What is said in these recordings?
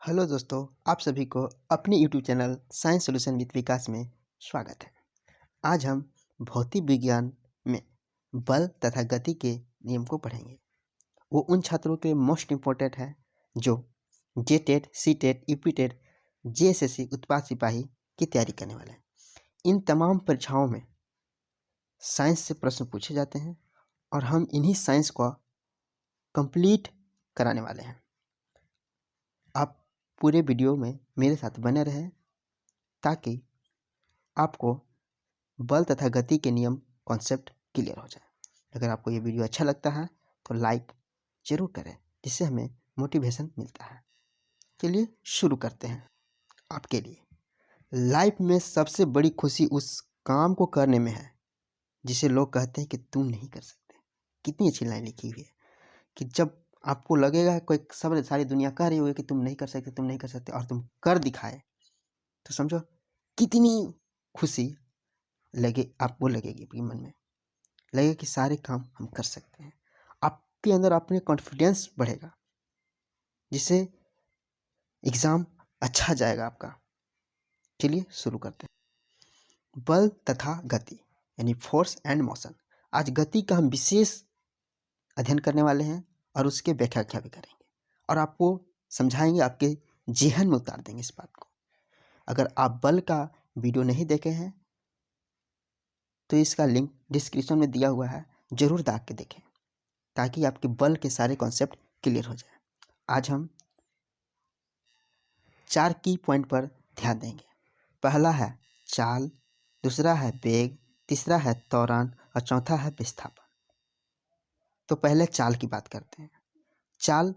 Hello दोस्तों, आप सभी को अपने YouTube channel Science Solution with Vikas में स्वागत है। आज हम भौतिक विज्ञान में बल तथा गति के नियम को पढ़ेंगे। वो उन छात्रों के लिए मोस्ट इम्पोर्टेंट है जो जेटेट, सीटेट, यूपीटेट, जेएसएससी, उत्पाद सिपाही की तैयारी करने वाले हैं। इन तमाम परीक्षाओं में साइंस से प्रश्न पूछे जाते हैं और हम इन्हीं साइंस को कंप्लीट कराने वाले हैं। आप पूरे वीडियो में मेरे साथ बने रहें ताकि आपको बल तथा गति के नियम कॉन्सेप्ट क्लियर हो जाए। अगर आपको ये वीडियो अच्छा लगता है तो लाइक जरूर करें, जिससे हमें मोटिवेशन मिलता है। चलिए शुरू करते हैं। आपके लिए लाइफ में सबसे बड़ी खुशी उस काम को करने में है जिसे लोग कहते हैं कि तुम नहीं कर सकते। कितनी अच्छी लाइन लिखी हुई है कि जब आपको लगेगा कोई सब सारी दुनिया कह रही होगी कि तुम नहीं कर सकते, तुम नहीं कर सकते, और तुम कर दिखाए तो समझो कितनी खुशी आपको लगेगी। अपने मन में लगेगा कि सारे काम हम कर सकते हैं। आपके अंदर अपने कॉन्फिडेंस बढ़ेगा, जिससे एग्ज़ाम अच्छा जाएगा आपका। चलिए शुरू करते हैं। बल तथा गति यानी फोर्स एंड मोशन। आज गति का हम विशेष अध्ययन करने वाले हैं और उसके व्याख्या भी करेंगे और आपको समझाएंगे, आपके जेहन में उतार देंगे इस बात को। अगर आप बल का वीडियो नहीं देखे हैं तो इसका लिंक डिस्क्रिप्शन में दिया हुआ है, जरूर दाग के देखें ताकि आपके बल के सारे कॉन्सेप्ट क्लियर हो जाए। आज हम 4 की पॉइंट पर ध्यान देंगे। पहला है चाल, दूसरा है वेग, तीसरा है त्वरण और चौथा है विस्थापन। तो पहले चाल की बात करते हैं। चाल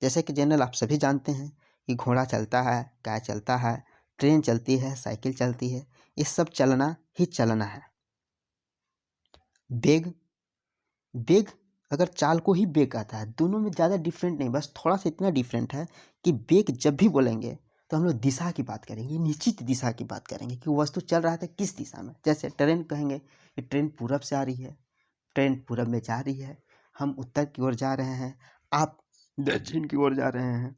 जैसे कि जनरल आप सभी जानते हैं कि घोड़ा चलता है, गाय चलता है, ट्रेन चलती है, साइकिल चलती है, ये सब चलना ही चलना है। वेग, वेग अगर चाल को ही वेग कहता है, दोनों में ज़्यादा डिफरेंट नहीं, बस थोड़ा सा इतना डिफरेंट है कि वेग जब भी बोलेंगे तो हम लोग दिशा की बात करेंगे, निश्चित दिशा की बात करेंगे कि वस्तु चल रहा था किस दिशा में। जैसे ट्रेन कहेंगे कि ट्रेन पूरब से आ रही है, ट्रेन पूरब में जा रही है, हम उत्तर की ओर जा रहे हैं, आप दक्षिण की ओर जा रहे हैं।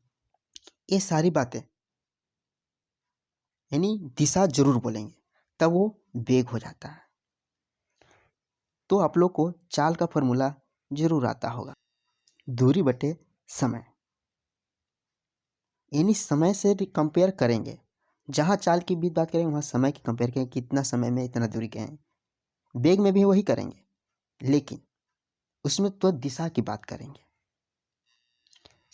ये सारी बातें यानी दिशा जरूर बोलेंगे, तब वो वेग हो जाता है। तो आप लोग को चाल का फॉर्मूला जरूर आता होगा, दूरी बटे समय। यानी समय से कंपेयर करेंगे, जहाँ चाल की भी बात करेंगे वहाँ समय की कंपेयर करेंगे, कितना समय में इतना दूरी गए हैं। वेग में भी वही करेंगे, लेकिन उसमें तो दिशा की बात करेंगे।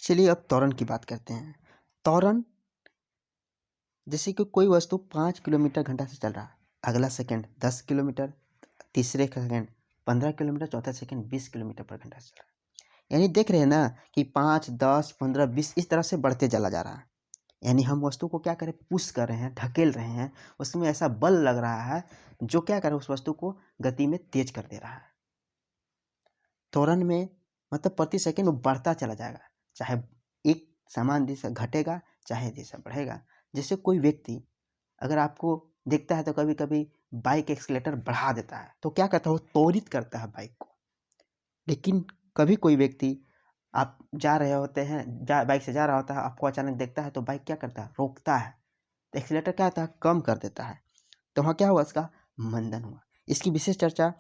चलिए अब त्वरण की बात करते हैं। त्वरण जैसे कि कोई वस्तु 5 किलोमीटर घंटा से चल रहा है, अगला सेकंड 10 किलोमीटर, तीसरे सेकंड 15 किलोमीटर, चौथा सेकंड 20 किलोमीटर पर घंटा से चल रहा है। यानी देख रहे हैं ना कि 5, 10, 15, 20 इस तरह से बढ़ते चला जा रहा है। यानी हम वस्तु को क्या करें, पुश कर रहे हैं, ढकेल रहे हैं, उसमें ऐसा बल लग रहा है जो क्या करे, उस वस्तु को गति में तेज कर दे रहा है। त्वरण में मतलब प्रति सेकंड वो बढ़ता चला जाएगा, चाहे एक समान दिशा घटेगा चाहे दिशा बढ़ेगा। जैसे कोई व्यक्ति अगर आपको देखता है तो कभी कभी बाइक एक्सीलेटर बढ़ा देता है, तो क्या करता है, वो त्वरित करता है बाइक को। लेकिन कभी कोई व्यक्ति आप जा रहे होते हैं, बाइक से जा रहा होता है, आपको अचानक देखता है तो बाइक क्या करता है, रोकता है, तो एक्सीलेटर क्या होता है, कम कर देता है। तो वहाँ क्या हुआ, इसका मंदन हुआ। इसकी विशेष चर्चा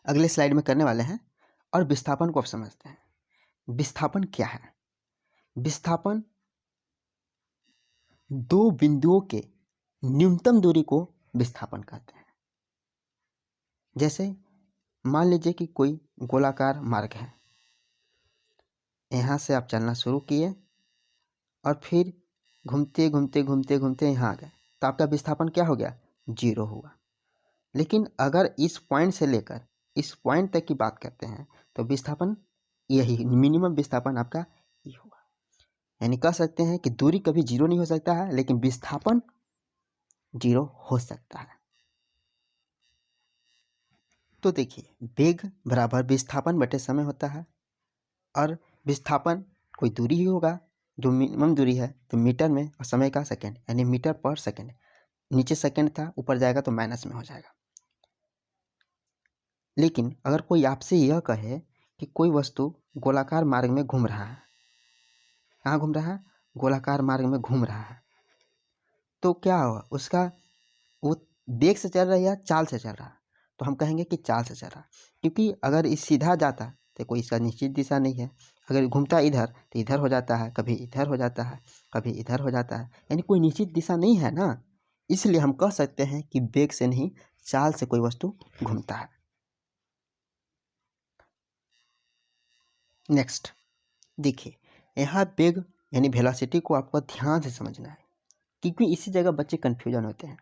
अगले स्लाइड में करने वाले हैं। और विस्थापन को आप समझते हैं। विस्थापन क्या है? विस्थापन दो बिंदुओं के न्यूनतम दूरी को विस्थापन कहते हैं। जैसे मान लीजिए कि कोई गोलाकार मार्ग है, यहाँ से आप चलना शुरू किए और फिर घूमते घूमते घूमते घूमते यहाँ आ गए, तो आपका विस्थापन क्या हो गया, 0 हुआ। लेकिन अगर इस पॉइंट से लेकर इस पॉइंट तक की बात करते हैं तो विस्थापन यही मिनिमम विस्थापन आपका ये होगा। यानी कह सकते हैं कि दूरी कभी 0 नहीं हो सकता है, लेकिन विस्थापन 0 हो सकता है। तो देखिए, वेग बराबर विस्थापन बटे समय होता है, और विस्थापन कोई दूरी ही होगा जो मिनिमम दूरी है, तो मीटर में, और समय का सेकंड यानी मीटर पर सेकंड। नीचे सेकंड था, ऊपर जाएगा तो माइनस में हो जाएगा। लेकिन अगर कोई आपसे यह कहे कि कोई वस्तु गोलाकार मार्ग में घूम रहा है। कहाँ घूम रहा है? गोलाकार मार्ग में घूम रहा है। तो क्या होगा उसका, वो वेग से चल रहा है या चाल से चल रहा है? तो हम कहेंगे कि चाल से चल रहा है, क्योंकि अगर इस सीधा जाता तो कोई इसका निश्चित दिशा नहीं है। अगर घूमता इधर तो इधर हो जाता है, कभी इधर हो जाता है, कभी इधर हो जाता है, यानी कोई निश्चित दिशा नहीं है ना। इसलिए हम कह सकते हैं कि वेग से नहीं, चाल से कोई वस्तु घूमता है। नेक्स्ट देखिए, यहाँ वेग यानी वेलोसिटी को आपको ध्यान से समझना है, क्योंकि इसी जगह बच्चे कन्फ्यूजन होते हैं।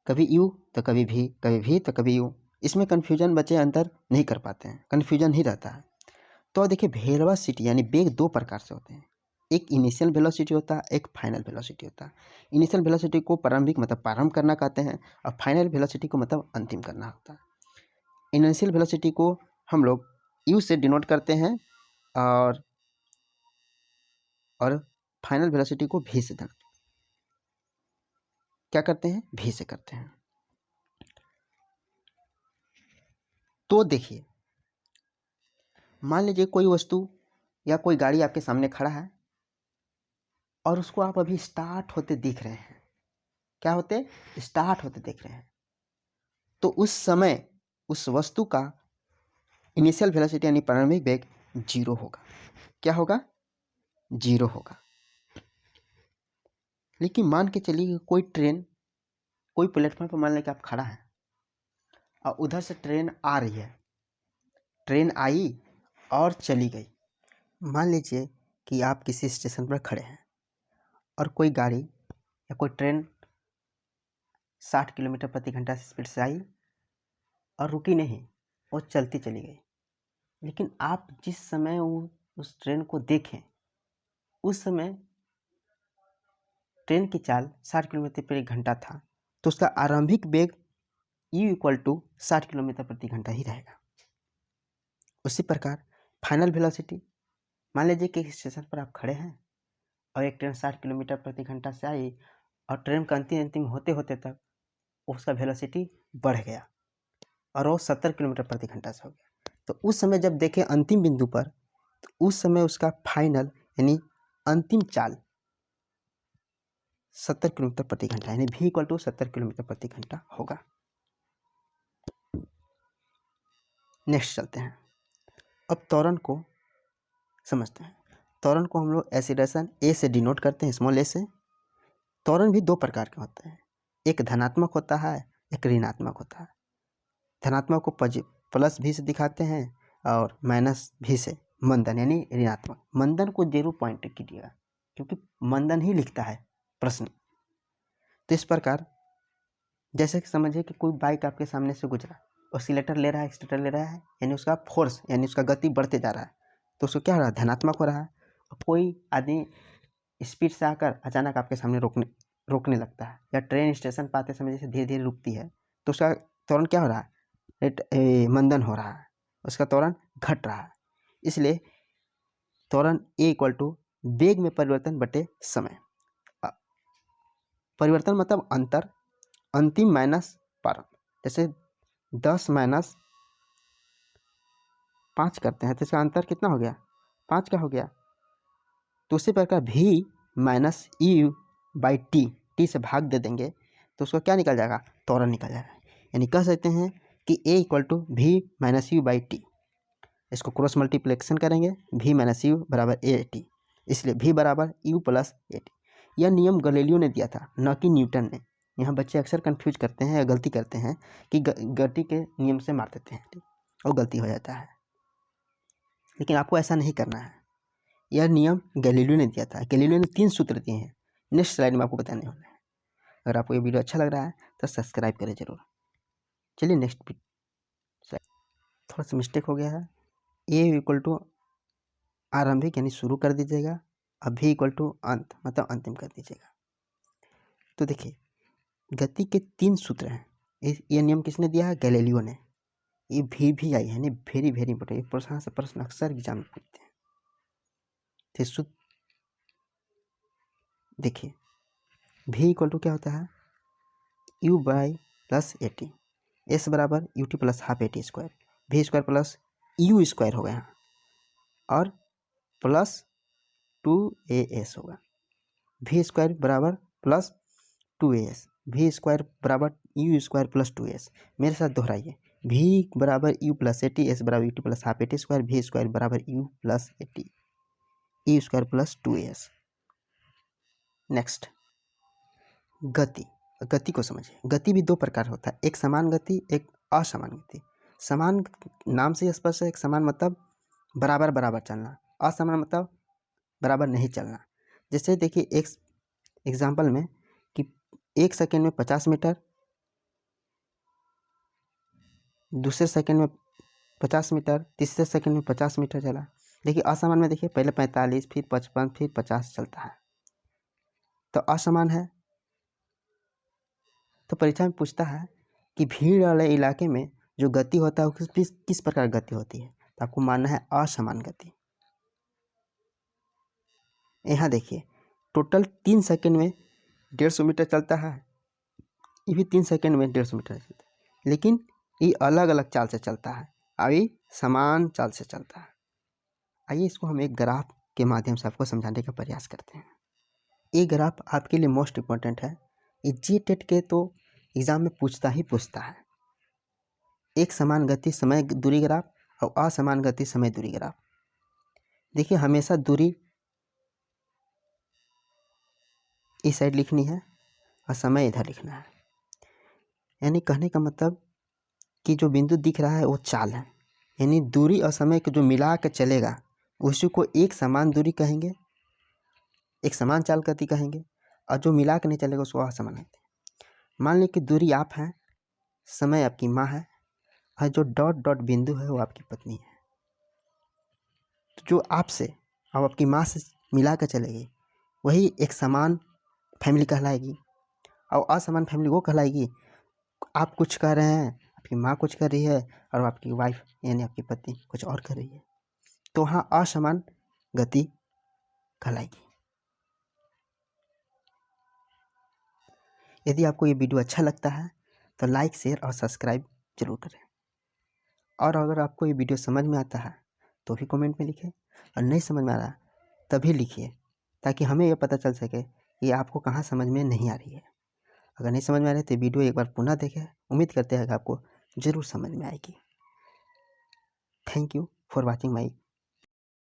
कभी यू तो कभी भी, कभी भी तो कभी यू। इसमें कन्फ्यूजन बच्चे अंतर नहीं कर पाते हैं, कन्फ्यूजन ही रहता है। तो देखिए, वेलोसिटी यानी वेग दो प्रकार से होते हैं। एक इनिशियल वेलोसिटी होता है, एक फाइनल वेलोसिटी होता है। इनिशियल वेलोसिटी को प्रारंभिक मतलब प्रारंभ करना कहते हैं, और फाइनल वेलोसिटी को मतलब अंतिम करना होता है। इनिशियल वेलोसिटी को हम लोग यू से डिनोट करते हैं, और फाइनल वेलोसिटी को भी से क्या करते हैं? भी से करते हैं। तो देखिए, मान लीजिए कोई वस्तु या कोई गाड़ी आपके सामने खड़ा है और उसको आप अभी स्टार्ट होते दिख रहे हैं। क्या होते? स्टार्ट होते देख रहे हैं। तो उस समय उस वस्तु का इनिशियल वेलोसिटी यानी प्रारंभिक वेग 0 होगा। क्या होगा? 0 होगा। लेकिन मान के चलिए कोई ट्रेन कोई प्लेटफॉर्म पर मान लें कि आप खड़ा है और उधर से ट्रेन आ रही है। ट्रेन आई और चली गई। मान लीजिए कि आप किसी स्टेशन पर खड़े हैं और कोई गाड़ी या कोई ट्रेन 60 किलोमीटर प्रति घंटा स्पीड से आई और रुकी नहीं, वो चलती चली गई। लेकिन आप जिस समय उस ट्रेन को देखें, उस समय ट्रेन की चाल 60 किलोमीटर प्रति घंटा था, तो उसका आरंभिक वेग u = 60 किलोमीटर प्रति घंटा ही रहेगा। उसी प्रकार फाइनल वेलोसिटी, मान लीजिए कि स्टेशन पर आप खड़े हैं और एक ट्रेन 60 किलोमीटर प्रति घंटा से आई और ट्रेन का अंतिम होते होते तक उसका वेलोसिटी बढ़ गया और वो 70 किलोमीटर प्रति घंटा से हो गया। तो उस समय जब देखें अंतिम बिंदु पर, तो उस समय उसका फाइनल यानी अंतिम चाल 70 किलोमीटर प्रति घंटा यानी v = 70 किलोमीटर प्रति घंटा होगा। नेक्स्ट चलते हैं, अब त्वरण को समझते हैं। त्वरण को हम लोग एक्सीलरेशन a से डिनोट करते हैं, स्मॉल a से। त्वरण भी दो प्रकार के होते हैं, एक धनात्मक होता है, एक ऋणात्मक होता है। धनात्मक को प्लस भी से दिखाते हैं और माइनस भी से मंदन यानी ऋणात्मक। मंदन को 0 पॉइंट कीजिएगा, क्योंकि मंदन ही लिखता है प्रश्न। तो इस प्रकार जैसे कि समझिए कि कोई बाइक आपके सामने से गुजरा, ऑसिलेटर ले रहा है, एक्सीलरेटर ले रहा है, यानी उसका फोर्स यानी उसका गति बढ़ते जा रहा है, तो उसको क्या हो रहा है? धनात्मक हो रहा है। और कोई आदमी स्पीड से आकर अचानक आपके सामने रोकने लगता है, या ट्रेन स्टेशन पर आते समय जैसे धीरे धीरे रुकती है, तो उसका त्वरण क्या हो रहा है? मंदन हो रहा है, उसका त्वरण घट रहा है। इसलिए त्वरण a = वेग में परिवर्तन बटे समय। परिवर्तन मतलब अंतर, अंतिम माइनस प्रारंभ। जैसे 10 - 5 करते हैं तो इसका अंतर कितना हो गया? 5 का हो गया। तो उसी प्रकार v - u/t, t से भाग दे देंगे तो उसका क्या निकल जाएगा? त्वरण निकल जाएगा। यानी कह सकते हैं कि a = v - u/t। इसको क्रॉस मल्टीप्लिकेशन करेंगे, v - u = at, इसलिए v = u + at। यह नियम गैलीलियो ने दिया था, न कि न्यूटन ने। यहाँ बच्चे अक्सर कंफ्यूज करते हैं या गलती करते हैं कि गति के नियम से मार देते हैं और गलती हो जाता है। लेकिन आपको ऐसा नहीं करना है, यह नियम गैलीलियो ने दिया था। गैलीलियो ने 3 सूत्र दिए हैं, नेक्स्ट स्लाइड में आपको बताने वाला है। अगर आपको ये वीडियो अच्छा लग रहा है तो सब्सक्राइब करें जरूर। चलिए नेक्स्ट स्लाइड। थोड़ा सा मिस्टेक हो गया है, a = आरंभिक यानी शुरू कर दीजिएगा, अब v = अंत मतलब अंतिम कर दीजिएगा। तो देखिए, गति के 3 सूत्र हैं। ये नियम किसने दिया है? गैलीलियो ने। ये भी आई है, यानी वेरी वेरी इंपॉर्टेंट, एक प्रश्न अक्सर एग्जाम में पूछते हैं। तो सूत्र देखिए, v = क्या होता है? u/+ at, s = ut + ½ at², v² + u square होगा यहाँ और प्लस 2as होगा। वी स्क्वायर बराबर प्लस 2as, वी स्क्वायर बराबर यू स्क्वायर प्लस 2as। मेरे साथ दोहराइए, वी बराबर यू प्लस 80, एस बराबर u t plus half at square, v square बराबर u plus 80, u square plus 2as। Next गति, गति को समझिए। गति भी दो प्रकार होता है, एक समान गति, एक असमान गति। समान नाम से स्पष्ट है, एक समान मतलब बराबर बराबर चलना, असमान मतलब बराबर नहीं चलना। जैसे देखिए एक एग्जाम्पल में कि 1 सेकेंड में 50 मीटर, दूसरे सेकेंड में 50 मीटर, तीसरे सेकेंड में 50 मीटर चला। देखिए असमान में देखिए पहले 45, फिर 55, फिर 50 चलता है, तो असमान है। तो परीक्षा में पूछता है कि भीड़ वाले इलाके में जो गति होता है वो किस प्रकार गति होती है, तो आपको मानना है असमान गति। यहाँ देखिए टोटल 3 सेकेंड में 150 मीटर चलता है, ये भी 3 सेकेंड में 150 मीटर चलता है, लेकिन ये अलग अलग चाल से चलता है, अभी समान चाल से चलता है। आइए इसको हम एक ग्राफ के माध्यम से आपको समझाने का प्रयास करते हैं। ये ग्राफ आपके लिए मोस्ट इम्पोर्टेंट है, ये जी टेट के तो एग्जाम में पूछता ही पूछता है। एक समान गति समय दूरी ग्राफ और असमान गति समय दूरी ग्राफ। देखिए हमेशा दूरी इस साइड लिखनी है और समय इधर लिखना है, यानी कहने का मतलब कि जो बिंदु दिख रहा है वो चाल है, यानी दूरी और समय को जो मिला के चलेगा उसी को एक समान दूरी कहेंगे, एक समान चाल गति कहेंगे, और जो मिला के नहीं चलेगा उसको असमान गति। मान लीजिए कि दूरी आप हैं, समय आपकी माँ है, और जो डॉट डॉट बिंदु है वो आपकी पत्नी है। तो जो आपसे और आपकी माँ से मिला कर चलेगी वही एक समान फैमिली कहलाएगी, और असमान फैमिली वो कहलाएगी आप कुछ कर रहे हैं, आपकी माँ कुछ कर रही है और आपकी वाइफ यानी आपकी पत्नी कुछ और कर रही है, तो वहाँ असमान गति कहलाएगी। यदि आपको ये वीडियो अच्छा लगता है तो लाइक शेयर और सब्सक्राइब जरूर करें, और अगर आपको ये वीडियो समझ में आता है तो भी कमेंट में लिखें, और नहीं समझ में आ रहा तभी लिखिए, ताकि हमें यह पता चल सके कि आपको कहाँ समझ में नहीं आ रही है। अगर नहीं समझ में आ रही है तो वीडियो एक बार पुनः देखें, उम्मीद करते हैं कि आपको ज़रूर समझ में आएगी। Thank you for watching my